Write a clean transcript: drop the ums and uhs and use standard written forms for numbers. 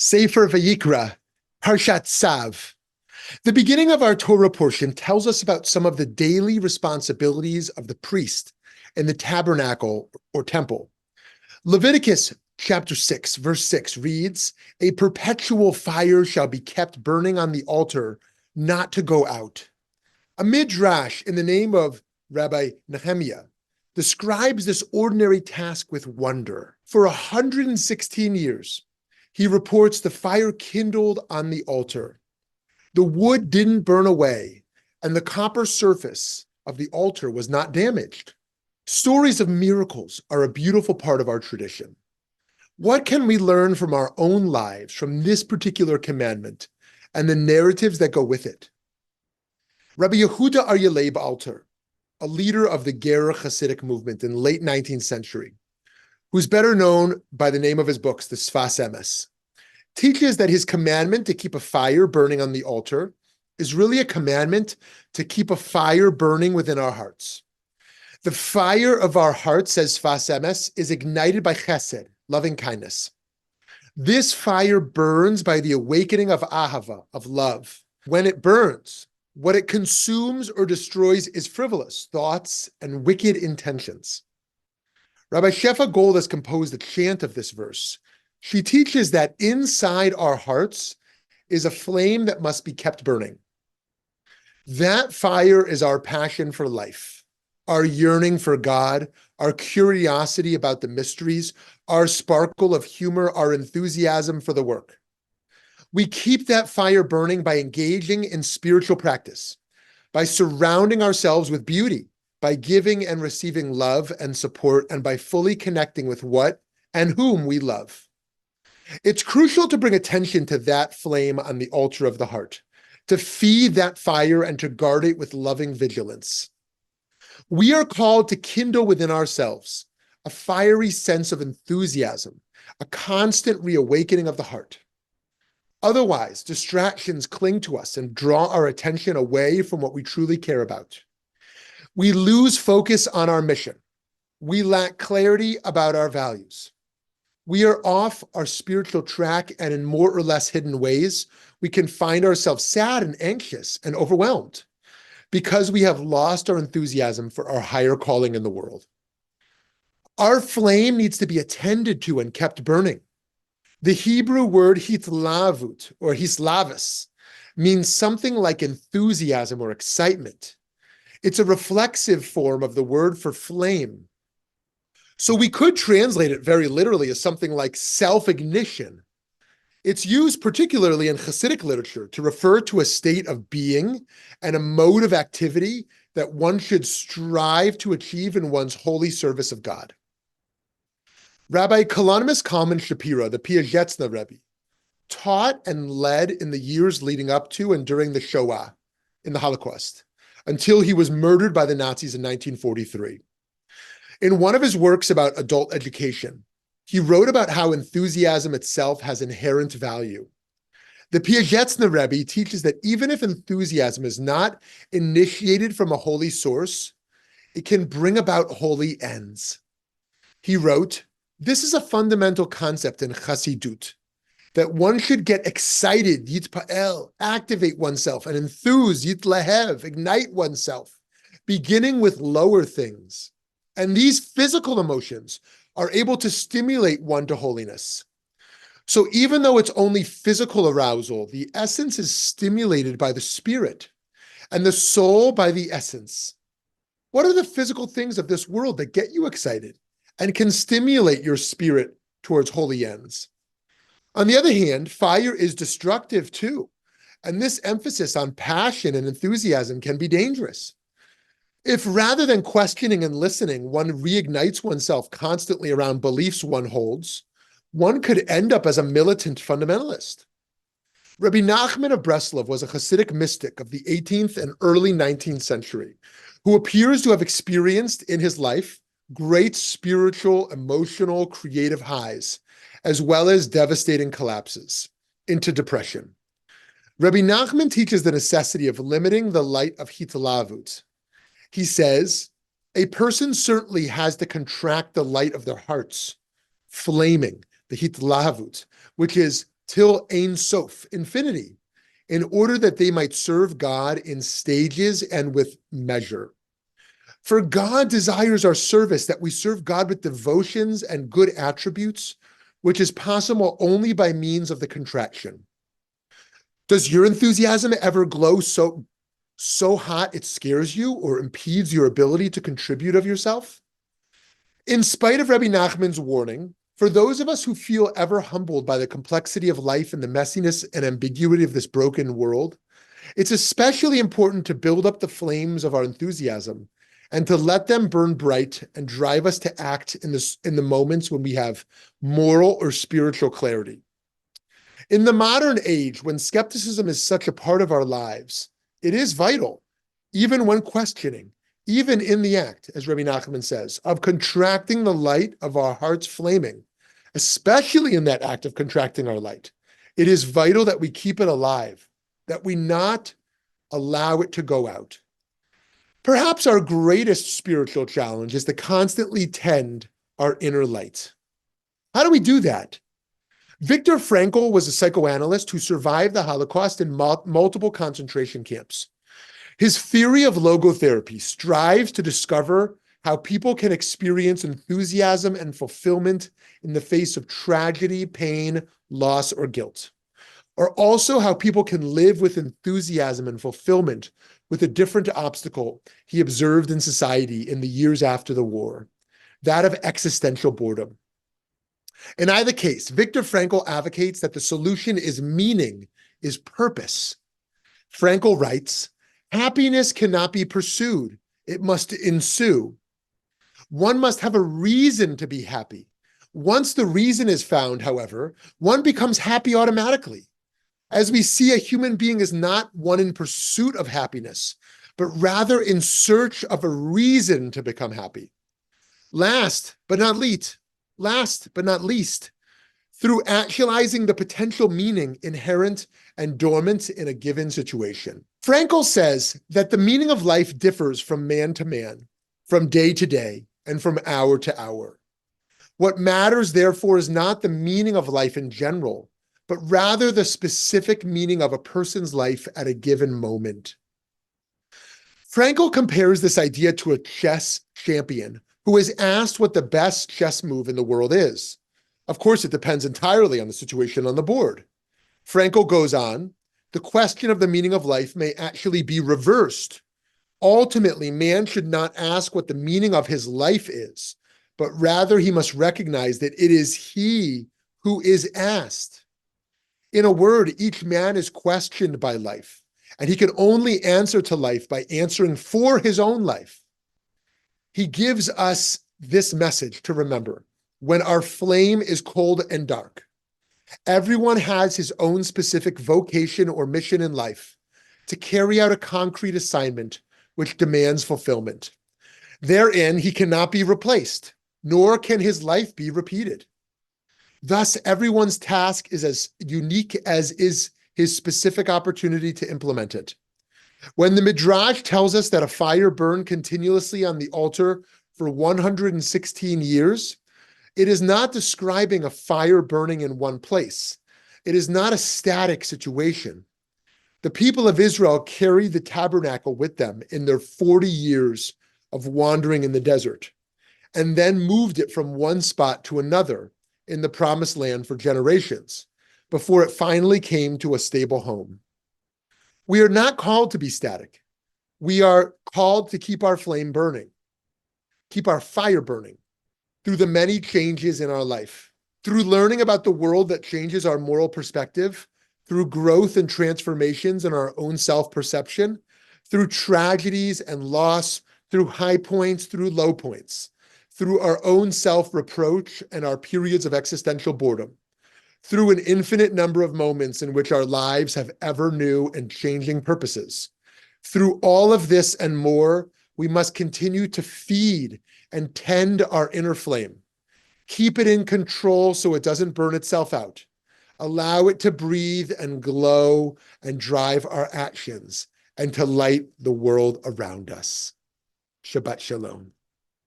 Sefer Vayikra, Parshat Tzav. The beginning of our Torah portion tells us about some of the daily responsibilities of the priest in the tabernacle or temple. Leviticus chapter 6, verse 6 reads, "A perpetual fire shall be kept burning on the altar, not to go out." A Midrash in the name of Rabbi Nehemiah describes this ordinary task with wonder. For 116 years, he reports the fire kindled on the altar. The wood didn't burn away, and the copper surface of the altar was not damaged. Stories of miracles are a beautiful part of our tradition. What can we learn from our own lives from this particular commandment and the narratives that go with it? Rabbi Yehuda Aryeh Alter, a leader of the Ger Hasidic movement in the late 19th century, who's better known by the name of his books, the Sfas Emes, teaches that his commandment to keep a fire burning on the altar is really a commandment to keep a fire burning within our hearts. The fire of our hearts, says Sfas Emes, is ignited by chesed, loving kindness. This fire burns by the awakening of ahava, of love. When it burns, what it consumes or destroys is frivolous thoughts and wicked intentions. Rabbi Shefa Gold has composed a chant of this verse. She teaches that inside our hearts is a flame that must be kept burning. That fire is our passion for life, our yearning for God, our curiosity about the mysteries, our sparkle of humor, our enthusiasm for the work. We keep that fire burning by engaging in spiritual practice, by surrounding ourselves with beauty, by giving and receiving love and support, and by fully connecting with what and whom we love. It's crucial to bring attention to that flame on the altar of the heart, to feed that fire and to guard it with loving vigilance. We are called to kindle within ourselves a fiery sense of enthusiasm, a constant reawakening of the heart. Otherwise, distractions cling to us and draw our attention away from what we truly care about. We lose focus on our mission. We lack clarity about our values. We are off our spiritual track, and in more or less hidden ways, we can find ourselves sad and anxious and overwhelmed because we have lost our enthusiasm for our higher calling in the world. Our flame needs to be attended to and kept burning. The Hebrew word hitlavut or hislavus means something like enthusiasm or excitement. It's a reflexive form of the word for flame. So we could translate it very literally as something like self-ignition. It's used particularly in Hasidic literature to refer to a state of being and a mode of activity that one should strive to achieve in one's holy service of God. Rabbi Kalonymus Kalman Shapira, the Piazetzna Rebbe, taught and led in the years leading up to and during the Shoah, in the Holocaust, until he was murdered by the Nazis in 1943. In one of his works about adult education, he wrote about how enthusiasm itself has inherent value. The Piazetzna Rebbe teaches that even if enthusiasm is not initiated from a holy source, it can bring about holy ends. He wrote, "This is a fundamental concept in Chassidut, that one should get excited, yitpa'el, activate oneself, and enthuse, yitlahev, ignite oneself, beginning with lower things. And these physical emotions are able to stimulate one to holiness. So even though it's only physical arousal, the essence is stimulated by the spirit, and the soul by the essence. What are the physical things of this world that get you excited and can stimulate your spirit towards holy ends? On the other hand, fire is destructive too, and this emphasis on passion and enthusiasm can be dangerous. If rather than questioning and listening, one reignites oneself constantly around beliefs one holds, one could end up as a militant fundamentalist. Rabbi Nachman of Breslov was a Hasidic mystic of the 18th and early 19th century, who appears to have experienced in his life great spiritual, emotional, creative highs, as well as devastating collapses into depression. Rabbi Nachman teaches the necessity of limiting the light of hitlavut. He says, a person certainly has to contract the light of their hearts, flaming, the hitlavut, which is till Ein Sof, infinity, in order that they might serve God in stages and with measure. For God desires our service, that we serve God with devotions and good attributes, which is possible only by means of the contraction. Does your enthusiasm ever glow so hot it scares you or impedes your ability to contribute of yourself? In spite of Rabbi Nachman's warning, for those of us who feel ever humbled by the complexity of life and the messiness and ambiguity of this broken world, it's especially important to build up the flames of our enthusiasm and to let them burn bright and drive us to act in the moments when we have moral or spiritual clarity. In the modern age, when skepticism is such a part of our lives, it is vital, even when questioning, even in the act, as Rabbi Nachman says, of contracting the light of our heart's flaming, especially in that act of contracting our light. It is vital that we keep it alive, that we not allow it to go out. Perhaps our greatest spiritual challenge is to constantly tend our inner light. How do we do that? Viktor Frankl was a psychoanalyst who survived the Holocaust in multiple concentration camps. His theory of logotherapy strives to discover how people can experience enthusiasm and fulfillment in the face of tragedy, pain, loss, or guilt, or also how people can live with enthusiasm and fulfillment with a different obstacle he observed in society in the years after the war, that of existential boredom. In either case, Viktor Frankl advocates that the solution is meaning, is purpose. Frankl writes, happiness cannot be pursued, it must ensue. One must have a reason to be happy. Once the reason is found, however, one becomes happy automatically. As we see, a human being is not one in pursuit of happiness, but rather in search of a reason to become happy. Last but not least, through actualizing the potential meaning inherent and dormant in a given situation. Frankl says that the meaning of life differs from man to man, from day to day, and from hour to hour. What matters, therefore, is not the meaning of life in general, but rather the specific meaning of a person's life at a given moment. Frankl compares this idea to a chess champion who is asked what the best chess move in the world is. Of course, it depends entirely on the situation on the board. Frankl goes on, the question of the meaning of life may actually be reversed. Ultimately, man should not ask what the meaning of his life is, but rather he must recognize that it is he who is asked. In a word, each man is questioned by life, and he can only answer to life by answering for his own life. He gives us this message to remember. When our flame is cold and dark, everyone has his own specific vocation or mission in life to carry out a concrete assignment which demands fulfillment. Therein, he cannot be replaced, nor can his life be repeated. Thus, everyone's task is as unique as is his specific opportunity to implement it. When the Midrash tells us that a fire burned continuously on the altar for 116 years, it is not describing a fire burning in one place. It is not a static situation. The people of Israel carried the tabernacle with them in their 40 years of wandering in the desert, and then moved it from one spot to another in the promised land for generations, before it finally came to a stable home. We are not called to be static. We are called to keep our flame burning, keep our fire burning through the many changes in our life, through learning about the world that changes our moral perspective, through growth and transformations in our own self-perception, through tragedies and loss, through high points, through low points, through our own self-reproach and our periods of existential boredom, through an infinite number of moments in which our lives have ever new and changing purposes. Through all of this and more, we must continue to feed and tend our inner flame. Keep it in control so it doesn't burn itself out. Allow it to breathe and glow and drive our actions and to light the world around us. Shabbat Shalom.